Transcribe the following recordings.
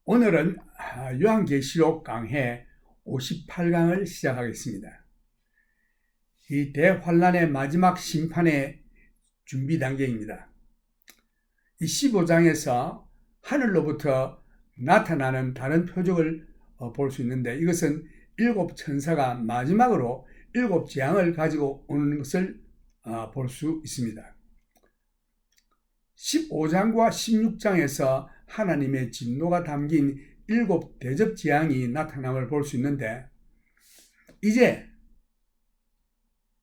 오늘은 요한계시록 강해 58강을 시작하겠습니다. 이 대환란의 마지막 심판의 준비 단계입니다. 이 15장에서 하늘로부터 나타나는 다른 표적을 볼 수 있는데, 이것은 일곱 천사가 마지막으로 일곱 재앙을 가지고 오는 것을 볼 수 있습니다. 15장과 16장에서 하나님의 진노가 담긴 일곱 대접 재앙이 나타남을 볼 수 있는데, 이제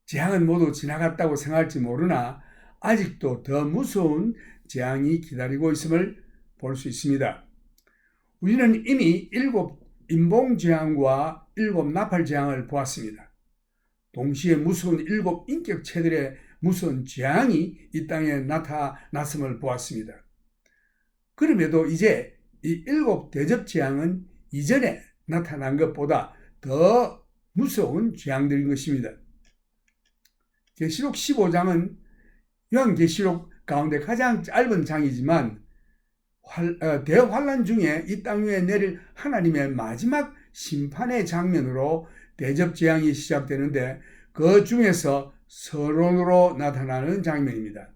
재앙은 모두 지나갔다고 생각할지 모르나 아직도 더 무서운 재앙이 기다리고 있음을 볼 수 있습니다. 우리는 이미 일곱 인봉재앙과 일곱 나팔재앙을 보았습니다. 동시에 무서운 일곱 인격체들의 무서운 재앙이 이 땅에 나타났음을 보았습니다. 그럼에도 이제 이 일곱 대접 재앙은 이전에 나타난 것보다 더 무서운 재앙들인 것입니다. 계시록 15장은 요한계시록 가운데 가장 짧은 장이지만 대환란 중에 이 땅 위에 내릴 하나님의 마지막 심판의 장면으로 대접 재앙이 시작되는데, 그 중에서 서론으로 나타나는 장면입니다.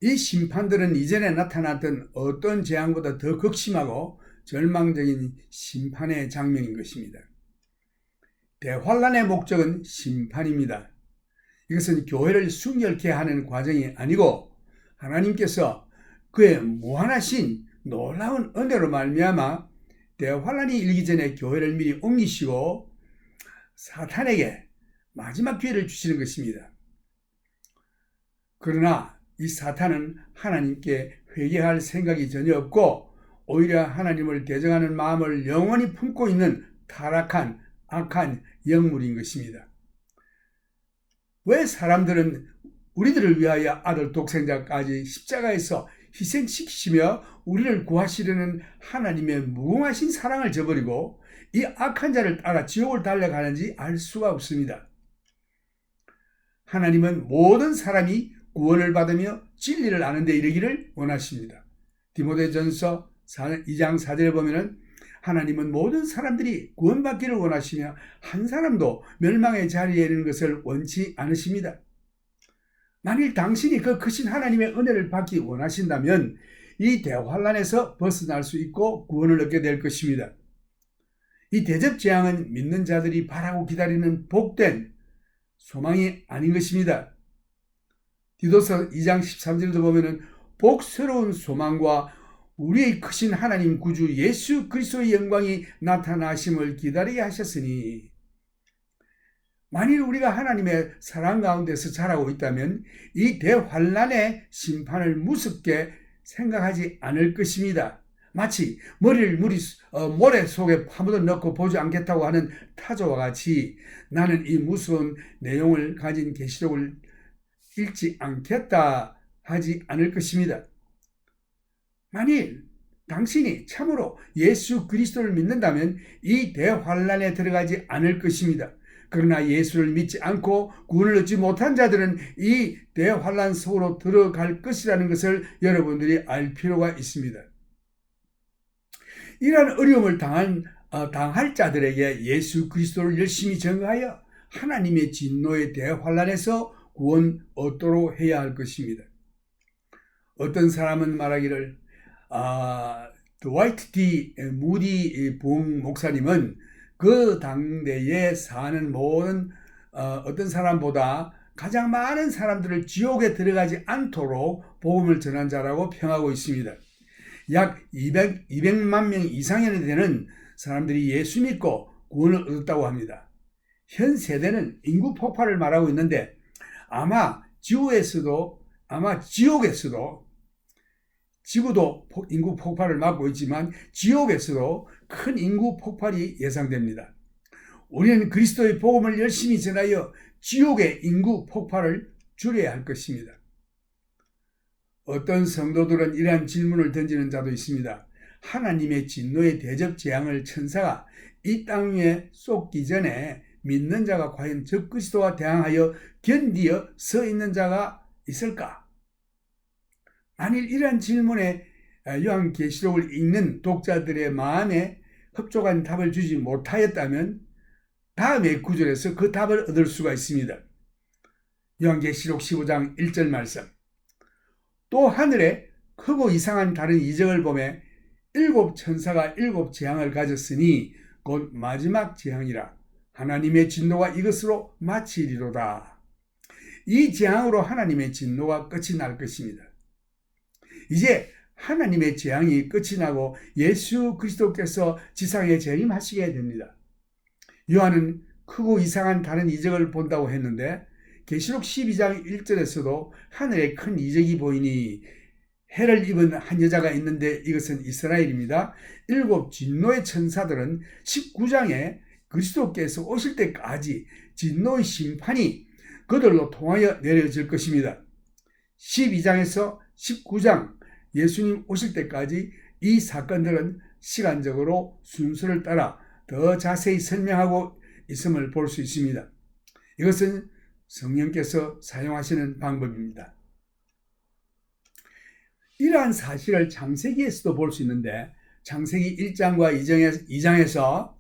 이 심판들은 이전에 나타났던 어떤 재앙보다 더 극심하고 절망적인 심판의 장면인 것입니다. 대환란의 목적은 심판입니다. 이것은 교회를 순결케 하는 과정이 아니고 하나님께서 그의 무한하신 놀라운 은혜로 말미암아 대환란이 일기 전에 교회를 미리 옮기시고 사탄에게 마지막 기회를 주시는 것입니다. 그러나 이 사탄은 하나님께 회개할 생각이 전혀 없고 오히려 하나님을 대적하는 마음을 영원히 품고 있는 타락한 악한 영물인 것입니다. 왜 사람들은 우리들을 위하여 아들 독생자까지 십자가에서 희생시키시며 우리를 구하시려는 하나님의 무궁하신 사랑을 저버리고 이 악한 자를 따라 지옥을 달려가는지 알 수가 없습니다. 하나님은 모든 사람이 구원을 받으며 진리를 아는 데 이르기를 원하십니다. 디모데전서 2장 4절에 보면은 하나님은 모든 사람들이 구원받기를 원하시며 한 사람도 멸망의 자리에 이르는 것을 원치 않으십니다. 만일 당신이 그 크신 하나님의 은혜를 받기 원하신다면 이 대환란에서 벗어날 수 있고 구원을 얻게 될 것입니다. 이 대접 재앙은 믿는 자들이 바라고 기다리는 복된 소망이 아닌 것입니다. 디도서 2장 13절도 보면은 복스러운 소망과 우리의 크신 하나님 구주 예수 그리스도의 영광이 나타나심을 기다리게 하셨으니, 만일 우리가 하나님의 사랑 가운데서 자라고 있다면 이 대환란의 심판을 무섭게 생각하지 않을 것입니다. 마치 머리를 모래 속에 파묻어 넣고 보지 않겠다고 하는 타조와 같이 나는 이 무서운 내용을 가진 계시록을 읽지 않겠다 하지 않을 것입니다. 만일 당신이 참으로 예수 그리스도를 믿는다면 이 대환란에 들어가지 않을 것입니다. 그러나 예수를 믿지 않고 구원을 얻지 못한 자들은 이 대환란 속으로 들어갈 것이라는 것을 여러분들이 알 필요가 있습니다. 이러한 어려움을 당할 자들에게 예수 그리스도를 열심히 전하여 하나님의 진노의 대환란에서 구원 얻도록 해야 할 것입니다. 어떤 사람은 말하기를 드와이트 D. 무디 부흥 목사님은 그 당대에 사는 모든 어떤 사람보다 가장 많은 사람들을 지옥에 들어가지 않도록 복음을 전한 자라고 평하고 있습니다. 약 200만 명 이상이 되는 사람들이 예수 믿고 구원을 얻었다고 합니다. 현 세대는 인구 폭발을 말하고 있는데 아마 지구도 지구도 인구 폭발을 막고 있지만 지옥에서도 큰 인구 폭발이 예상됩니다. 우리는 그리스도의 복음을 열심히 전하여 지옥의 인구 폭발을 줄여야 할 것입니다. 어떤 성도들은 이러한 질문을 던지는 자도 있습니다. 하나님의 진노의 대접 재앙을 천사가 이 땅 위에 쏟기 전에 믿는 자가 과연 적그리스도와 대항하여 견디어 서 있는 자가 있을까? 만일 이러한 질문에 요한계시록을 읽는 독자들의 마음에 흡족한 답을 주지 못하였다면 다음의 구절에서 그 답을 얻을 수가 있습니다. 요한계시록 15장 1절 말씀. 또 하늘에 크고 이상한 다른 이적을 보매 일곱 천사가 일곱 재앙을 가졌으니 곧 마지막 재앙이라. 하나님의 진노가 이것으로 마치리로다. 이 재앙으로 하나님의 진노가 끝이 날 것입니다. 이제 하나님의 재앙이 끝이 나고 예수 그리스도께서 지상에 재림하시게 됩니다. 요한은 크고 이상한 다른 이적을 본다고 했는데 계시록 12장 1절에서도 하늘에 큰 이적이 보이니 해를 입은 한 여자가 있는데 이것은 이스라엘입니다. 일곱 진노의 천사들은 19장에 그리스도께서 오실 때까지 진노의 심판이 그들로 통하여 내려질 것입니다. 12장에서 19장 예수님 오실 때까지 이 사건들은 시간적으로 순서를 따라 더 자세히 설명하고 있음을 볼 수 있습니다. 이것은 성령께서 사용하시는 방법입니다. 이러한 사실을 창세기에서도 볼 수 있는데 창세기 1장과 2장에서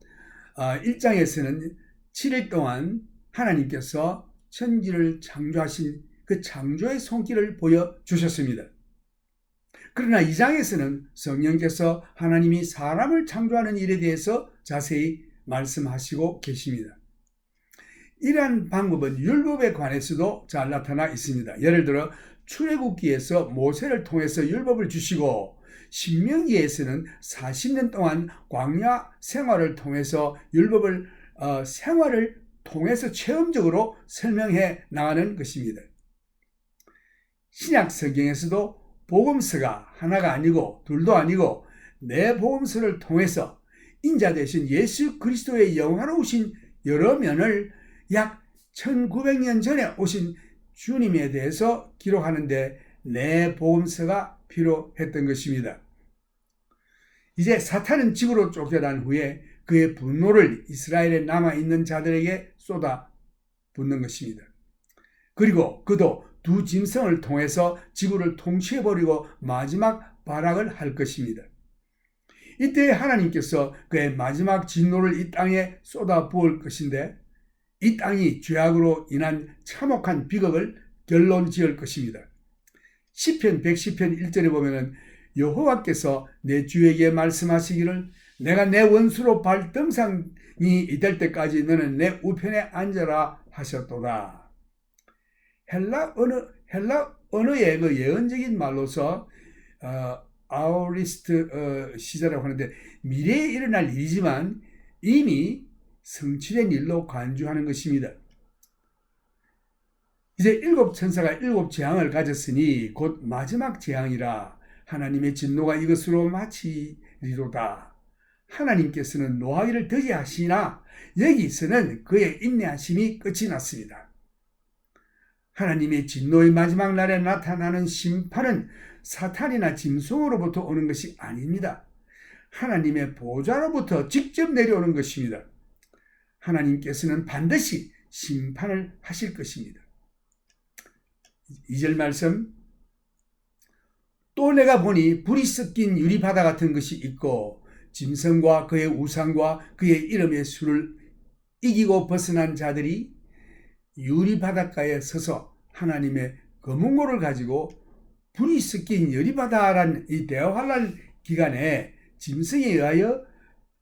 1장에서는 7일 동안 하나님께서 천지를 창조하신 그 창조의 손길을 보여주셨습니다. 그러나 2장에서는 성령께서 하나님이 사람을 창조하는 일에 대해서 자세히 말씀하시고 계십니다. 이러한 방법은 율법에 관해서도 잘 나타나 있습니다. 예를 들어 출애굽기에서 모세를 통해서 율법을 주시고 신명기에서는 40년 동안 광야 생활을 통해서 율법을 생활을 통해서 체험적으로 설명해 나가는 것입니다. 신약 성경에서도 복음서가 하나가 아니고 둘도 아니고 네 복음서를 통해서 인자 되신 예수 그리스도의 영화로우신 여러 면을 약 1900년 전에 오신 주님에 대해서 기록하는데 네 복음서가 필요했던 것입니다. 이제 사탄은 지구로 쫓겨난 후에 그의 분노를 이스라엘에 남아있는 자들에게 쏟아붓는 것입니다. 그리고 그도 두 짐승을 통해서 지구를 통치해버리고 마지막 발악을 할 것입니다. 이때 하나님께서 그의 마지막 진노를 이 땅에 쏟아부을 것인데 이 땅이 죄악으로 인한 참혹한 비극을 결론 지을 것입니다. 시편 110편 1절에 보면은 여호와께서 내 주에게 말씀하시기를 내가 내 원수로 발등상이 될 때까지 너는 내 우편에 앉아라 하셨도다. 헬라 언어의 그 예언적인 말로서 아우리스트 시제라고 하는데 미래에 일어날 일이지만 이미 성취된 일로 간주하는 것입니다. 이제 일곱 천사가 일곱 재앙을 가졌으니 곧 마지막 재앙이라 하나님의 진노가 이것으로 마치리로다. 하나님께서는 노하기를 더디하시나 여기서는 그의 인내하심이 끝이 났습니다. 하나님의 진노의 마지막 날에 나타나는 심판은 사탄이나 짐승으로부터 오는 것이 아닙니다. 하나님의 보좌로부터 직접 내려오는 것입니다. 하나님께서는 반드시 심판을 하실 것입니다. 2절 말씀. 또 내가 보니 불이 섞인 유리바다 같은 것이 있고 짐승과 그의 우상과 그의 이름의 수를 이기고 벗어난 자들이 유리바닷가에 서서 하나님의 검은고를 가지고 불이 섞인 유리바다란 이 대환란 기간에 짐승에 의하여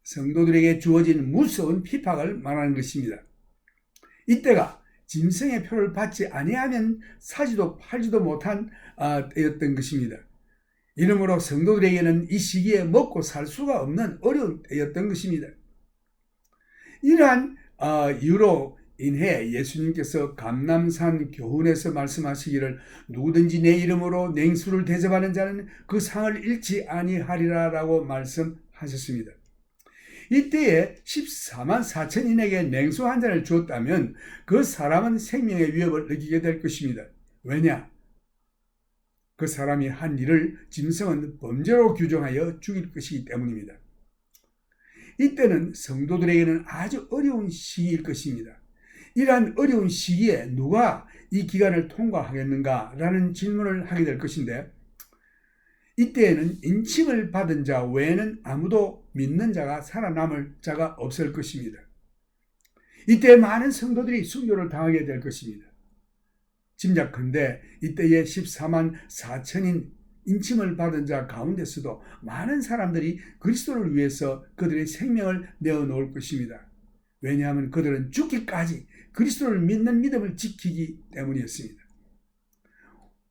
성도들에게 주어진 무서운 핍박을 말하는 것입니다. 이때가 짐승의 표를 받지 아니하면 사지도 팔지도 못한 때였던 것입니다. 이러므로 성도들에게는 이 시기에 먹고 살 수가 없는 어려운 때였던 것입니다. 이러한 이유로 인해 예수님께서 감람산 교훈에서 말씀하시기를 누구든지 내 이름으로 냉수를 대접하는 자는 그 상을 잃지 아니하리라 라고 말씀하셨습니다. 이때에 14만 4천인에게 냉수 한 잔을 주었다면 그 사람은 생명의 위협을 느끼게 될 것입니다. 왜냐? 그 사람이 한 일을 짐승은 범죄로 규정하여 죽일 것이기 때문입니다. 이때는 성도들에게는 아주 어려운 시기일 것입니다. 이러한 어려운 시기에 누가 이 기간을 통과하겠는가 라는 질문을 하게 될 것인데 이때에는 인침을 받은 자 외에는 아무도 믿는 자가 살아남을 자가 없을 것입니다. 이때 많은 성도들이 순교를 당하게 될 것입니다. 짐작컨대 이때에 14만 4천인 인침을 받은 자 가운데서도 많은 사람들이 그리스도를 위해서 그들의 생명을 내어놓을 것입니다. 왜냐하면 그들은 죽기까지 그리스도를 믿는 믿음을 지키기 때문이었습니다.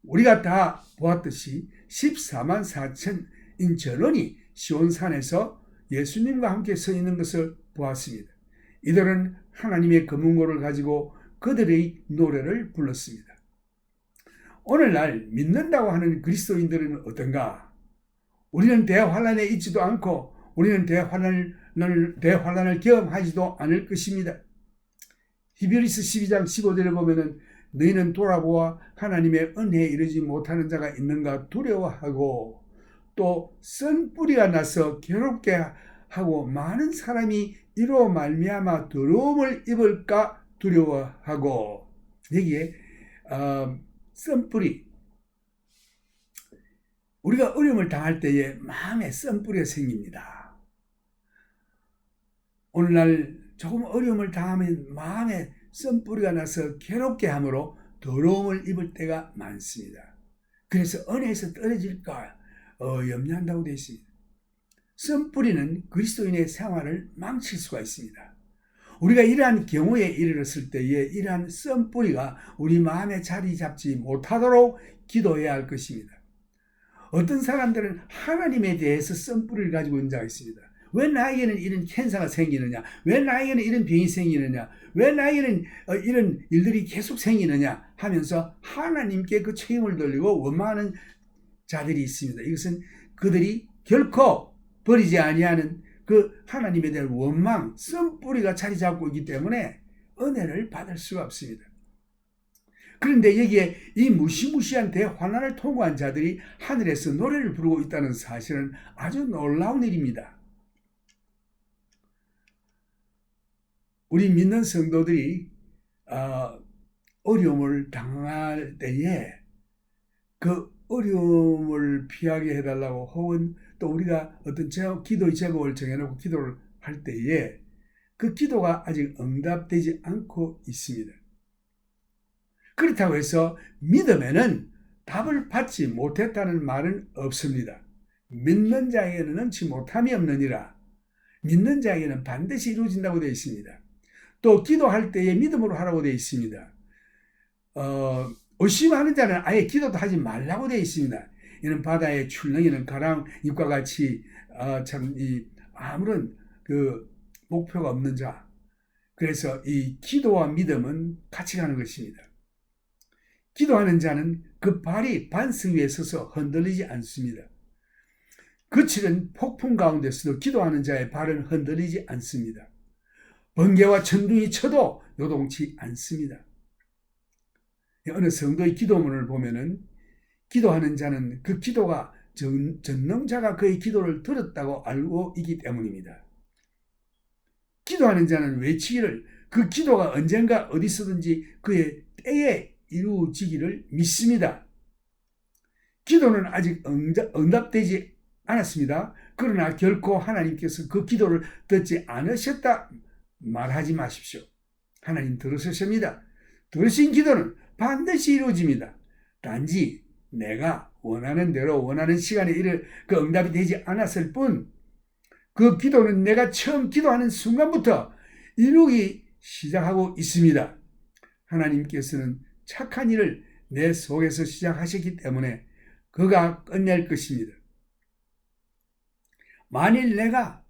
우리가 다 보았듯이 14만 4천인 전원이 시온산에서 예수님과 함께 서 있는 것을 보았습니다. 이들은 하나님의 검은고를 가지고 그들의 노래를 불렀습니다. 오늘날 믿는다고 하는 그리스도인들은 어떤가? 우리는 대환란에 있지도 않고 우리는 대환란을 경험하지도 않을 것입니다. 히브리서 12장 15절에 보면은 너희는 돌아보아 하나님의 은혜에 이르지 못하는 자가 있는가 두려워하고 또 쓴 뿌리가 나서 괴롭게 하고 많은 사람이 이로 말미암아 더러움을 입을까 두려워하고. 여기에 쓴뿌리, 우리가 어려움을 당할 때에 마음에 쓴뿌리가 생깁니다. 오늘날 조금 어려움을 당하면 마음에 쓴뿌리가 나서 괴롭게 함으로 더러움을 입을 때가 많습니다. 그래서 은혜에서 떨어질까 염려한다고 되어 있습니다. 쓴뿌리는 그리스도인의 생활을 망칠 수가 있습니다. 우리가 이러한 경우에 이르렀을 때에 이러한 쓴뿌리가 우리 마음에 자리 잡지 못하도록 기도해야 할 것입니다. 어떤 사람들은 하나님에 대해서 쓴뿌리를 가지고 있는 자가 있습니다. 왜 나에게는 이런 캔서가 생기느냐? 왜 나에게는 이런 병이 생기느냐? 왜 나에게는 이런 일들이 계속 생기느냐? 하면서 하나님께 그 책임을 돌리고 원망하는 자들이 있습니다. 이것은 그들이 결코 버리지 아니하는 그 하나님에 대한 원망, 쓴뿌리가 자리 잡고 있기 때문에 은혜를 받을 수가 없습니다. 그런데 여기에 이 무시무시한 대환난을 통과한 자들이 하늘에서 노래를 부르고 있다는 사실은 아주 놀라운 일입니다. 우리 믿는 성도들이 어려움을 당할 때에 그 어려움을 피하게 해달라고 혹은 또 우리가 어떤 기도의 제목을 정해놓고 기도를 할 때에 그 기도가 아직 응답되지 않고 있습니다. 그렇다고 해서 믿음에는 답을 받지 못했다는 말은 없습니다. 믿는 자에게는 능치 못함이 없느니라. 믿는 자에게는 반드시 이루어진다고 되어 있습니다. 또 기도할 때에 믿음으로 하라고 되어 있습니다. 의심하는 자는 아예 기도도 하지 말라고 되어 있습니다. 이는 바다의 출렁이는 가랑잎과 같이 아무런 그 목표가 없는 자. 그래서 이 기도와 믿음은 같이 가는 것입니다. 기도하는 자는 그 발이 반석 위에 서서 흔들리지 않습니다. 거칠은 폭풍 가운데서도 기도하는 자의 발은 흔들리지 않습니다. 번개와 천둥이 쳐도 요동치 않습니다. 어느 성도의 기도문을 보면은 기도하는 자는 그 기도가 전능자가 그의 기도를 들었다고 알고 있기 때문입니다. 기도하는 자는 외치기를 그 기도가 언젠가 어디서든지 그의 때에 이루어지기를 믿습니다. 기도는 아직 응답되지 않았습니다. 그러나 결코 하나님께서 그 기도를 듣지 않으셨다 말하지 마십시오. 하나님 들으셨습니다. 들으신 기도는 반드시 이루어집니다. 단지 내가 원하는 대로 원하는 시간에 그 응답이 되지 않았을 뿐, 그 기도는 내가 처음 기도하는 순간부터 이루기 시작하고 있습니다. 하나님께서는 착한 일을 내 속에서 시작하셨기 때문에 그가 끝낼 것입니다. 만일 내가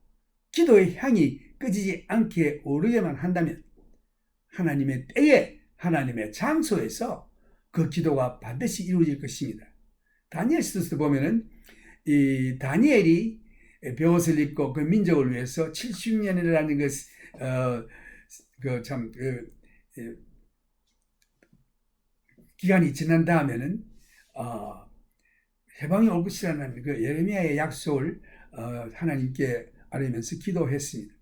기도의 향이 꺼지지 않게 오르게만 한다면 하나님의 때에 하나님의 장소에서 그 기도가 반드시 이루어질 것입니다. 다니엘서도 보면은 이 다니엘이 벼옷을 입고 그 민족을 위해서 70년이라는 기간이 지난 다음에는 해방이 올 것이라는 그 예레미야의 약속을 하나님께 아뢰면서 기도했습니다.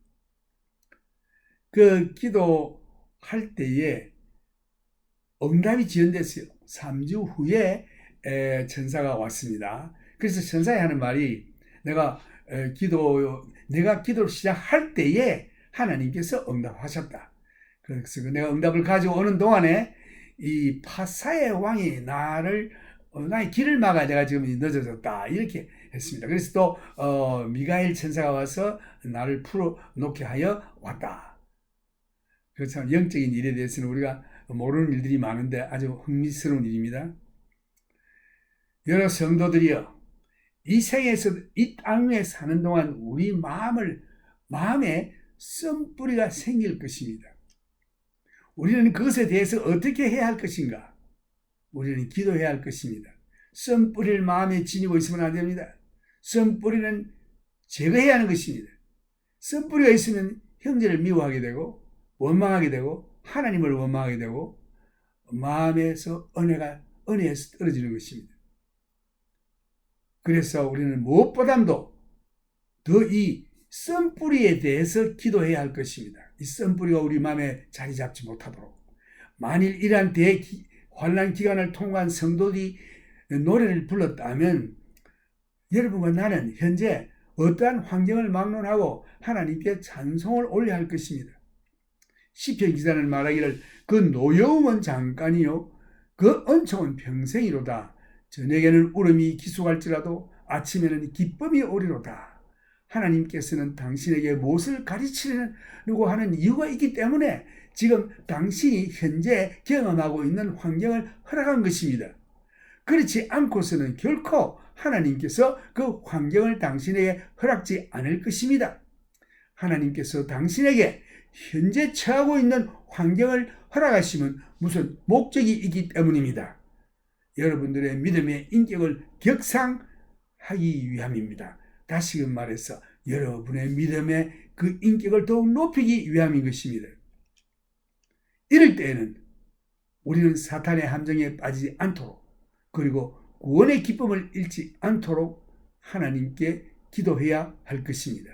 그 기도할 때에 응답이 지연됐어요. 3주 후에 천사가 왔습니다. 그래서 천사에 하는 말이 내가 기도를 시작할 때에 하나님께서 응답하셨다. 그래서 내가 응답을 가지고 오는 동안에 이 파사의 왕이 나의 길을 막아 내가 지금 늦어졌다. 이렇게 했습니다. 그래서 또 미가엘 천사가 와서 나를 풀어놓게 하여 왔다. 그래서 영적인 일에 대해서는 우리가 모르는 일들이 많은데 아주 흥미스러운 일입니다. 여러 성도들이여, 이 생에서 이 땅 위에 사는 동안 우리 마음에 씀뿌리가 생길 것입니다. 우리는 그것에 대해서 어떻게 해야 할 것인가? 우리는 기도해야 할 것입니다. 씀뿌리를 마음에 지니고 있으면 안 됩니다. 씀뿌리는 제거해야 하는 것입니다. 씀뿌리가 있으면 형제를 미워하게 되고 원망하게 되고 하나님을 원망하게 되고 마음에서 은혜에서 떨어지는 것입니다. 그래서 우리는 무엇보다도 더 이 씀뿌리에 대해서 기도해야 할 것입니다. 이 씀뿌리가 우리 마음에 자리 잡지 못하도록. 만일 이러한 환난 기간을 통과한 성도들이 노래를 불렀다면 여러분과 나는 현재 어떠한 환경을 막론하고 하나님께 찬송을 올려야 할 것입니다. 시편 기자는 말하기를 그 노여움은 잠깐이요 그 은총은 평생이로다. 저녁에는 울음이 기속할지라도 아침에는 기쁨이 오리로다. 하나님께서는 당신에게 무엇을 가르치려고 하는 이유가 있기 때문에 지금 당신이 현재 경험하고 있는 환경을 허락한 것입니다. 그렇지 않고서는 결코 하나님께서 그 환경을 당신에게 허락지 않을 것입니다. 하나님께서 당신에게 현재 처하고 있는 환경을 허락하시면 무슨 목적이 있기 때문입니다. 여러분들의 믿음의 인격을 격상하기 위함입니다. 다시금 말해서 여러분의 믿음의 그 인격을 더욱 높이기 위함인 것입니다. 이럴 때에는 우리는 사탄의 함정에 빠지지 않도록 그리고 구원의 기쁨을 잃지 않도록 하나님께 기도해야 할 것입니다.